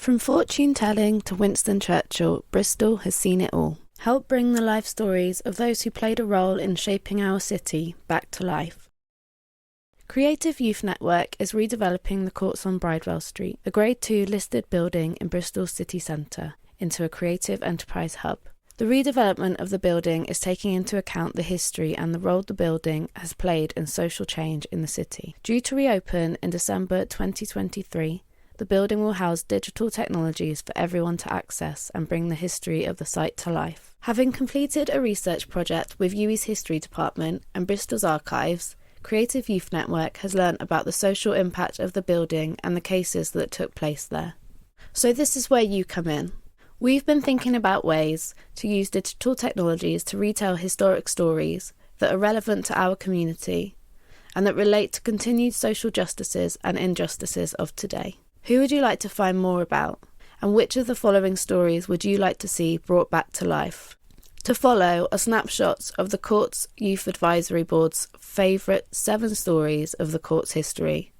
From fortune-telling to Winston Churchill, Bristol has seen it all. Help bring the life stories of those who played a role in shaping our city back to life. Creative Youth Network is redeveloping the courts on Bridewell Street, a Grade 2 listed building in Bristol's city centre, into a creative enterprise hub. The redevelopment of the building is taking into account the history and the role the building has played in social change in the city. Due to reopen in December 2023, the building will house digital technologies for everyone to access and bring the history of the site to life. Having completed a research project with UWI's History Department and Bristol's Archives, Creative Youth Network has learnt about the social impact of the building and the cases that took place there. So this is where you come in. We've been thinking about ways to use digital technologies to retell historic stories that are relevant to our community and that relate to continued social justices and injustices of today. Who would you like to find more about? And which of the following stories would you like to see brought back to life? To follow are snapshots of the Court's Youth Advisory Board's favourite 7 stories of the Court's history.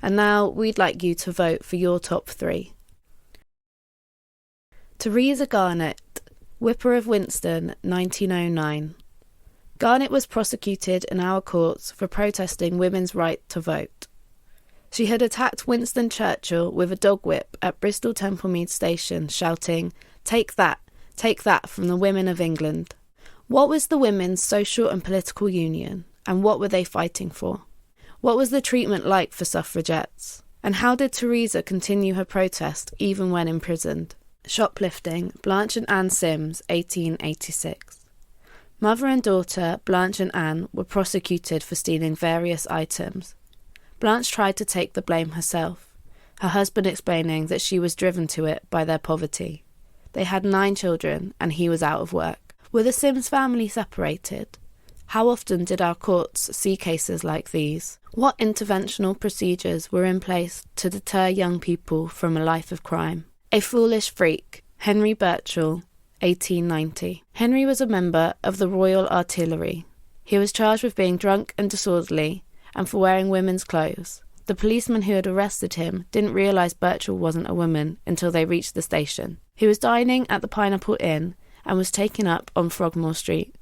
And now we'd like you to vote for your top 3. Teresa Garnett, Whipper of Winston, 1909. Garnett was prosecuted in our courts for protesting women's right to vote. She had attacked Winston Churchill with a dog whip at Bristol Templemead Station, shouting, take that from the women of England." What was the Women's Social and Political Union, and what were they fighting for? What was the treatment like for suffragettes? And how did Teresa continue her protest even when imprisoned? Shoplifting, Blanche and Anne Sims, 1886. Mother and daughter, Blanche and Anne, were prosecuted for stealing various items. Blanche tried to take the blame herself, her husband explaining that she was driven to it by their poverty. They had 9 children, and he was out of work. Were the Sims family separated? How often did our courts see cases like these? What interventional procedures were in place to deter young people from a life of crime? A foolish freak, Henry Birchall, 1890. Henry was a member of the Royal Artillery. He was charged with being drunk and disorderly and for wearing women's clothes. The policeman who had arrested him didn't realise Birchall wasn't a woman until they reached the station. He was dining at the Pineapple Inn and was taken up on Frogmore Street.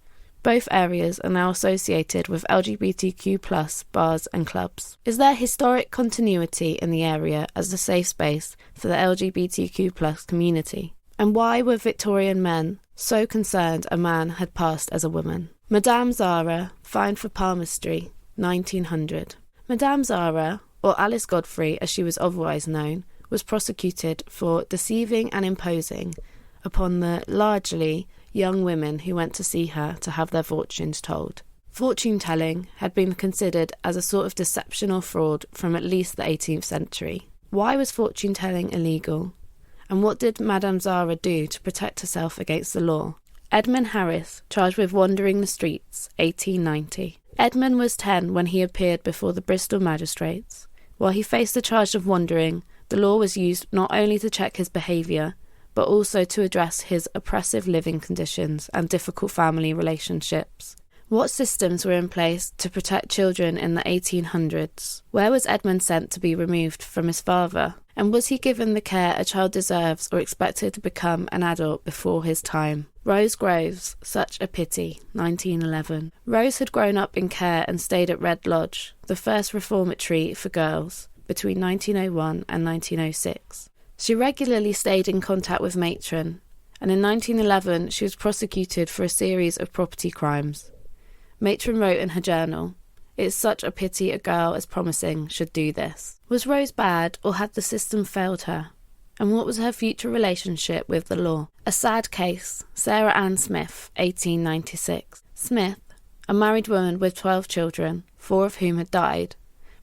Both areas are now associated with LGBTQ+ bars and clubs. Is there historic continuity in the area as a safe space for the LGBTQ+ community? And why were Victorian men so concerned a man had passed as a woman? Madame Zara, fined for palmistry, 1900. Madame Zara, or Alice Godfrey as she was otherwise known, was prosecuted for deceiving and imposing upon the largely young women who went to see her to have their fortunes told. Fortune-telling had been considered as a sort of deception or fraud from at least the 18th century. Why was fortune-telling illegal? And what did Madame Zara do to protect herself against the law? Edmund Harris, charged with wandering the streets, 1890. Edmund was 10 when he appeared before the Bristol magistrates. While he faced the charge of wandering, the law was used not only to check his behaviour, but also to address his oppressive living conditions and difficult family relationships. What systems were in place to protect children in the 1800s? Where was Edmund sent to be removed from his father? And was he given the care a child deserves or expected to become an adult before his time? Rose Groves, Such a Pity, 1911. Rose had grown up in care and stayed at Red Lodge, the first reformatory for girls, between 1901 and 1906. She regularly stayed in contact with Matron, and in 1911 she was prosecuted for a series of property crimes. Matron wrote in her journal, "It's such a pity a girl as promising should do this." Was Rose bad, or had the system failed her? And what was her future relationship with the law? A sad case, Sarah Ann Smith, 1896. Smith, a married woman with 12 children, 4 of whom had died,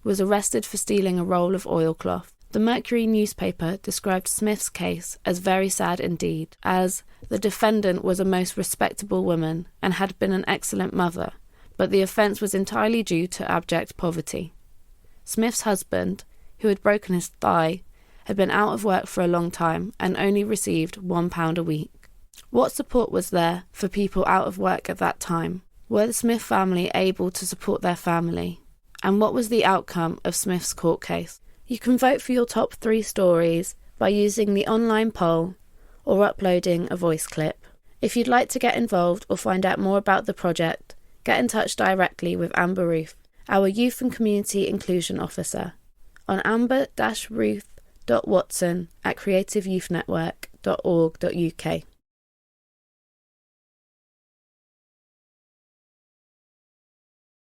was arrested for stealing a roll of oilcloth. The Mercury newspaper described Smith's case as very sad indeed, as the defendant was a most respectable woman and had been an excellent mother, but the offence was entirely due to abject poverty. Smith's husband, who had broken his thigh, had been out of work for a long time and only received £1 a week. What support was there for people out of work at that time? Were the Smith family able to support their family? And what was the outcome of Smith's court case? You can vote for your top 3 stories by using the online poll or uploading a voice clip. If you'd like to get involved or find out more about the project, get in touch directly with Amber Ruth, our Youth and Community Inclusion Officer, on amber-ruth.watson@creativeyouth.network.org.uk.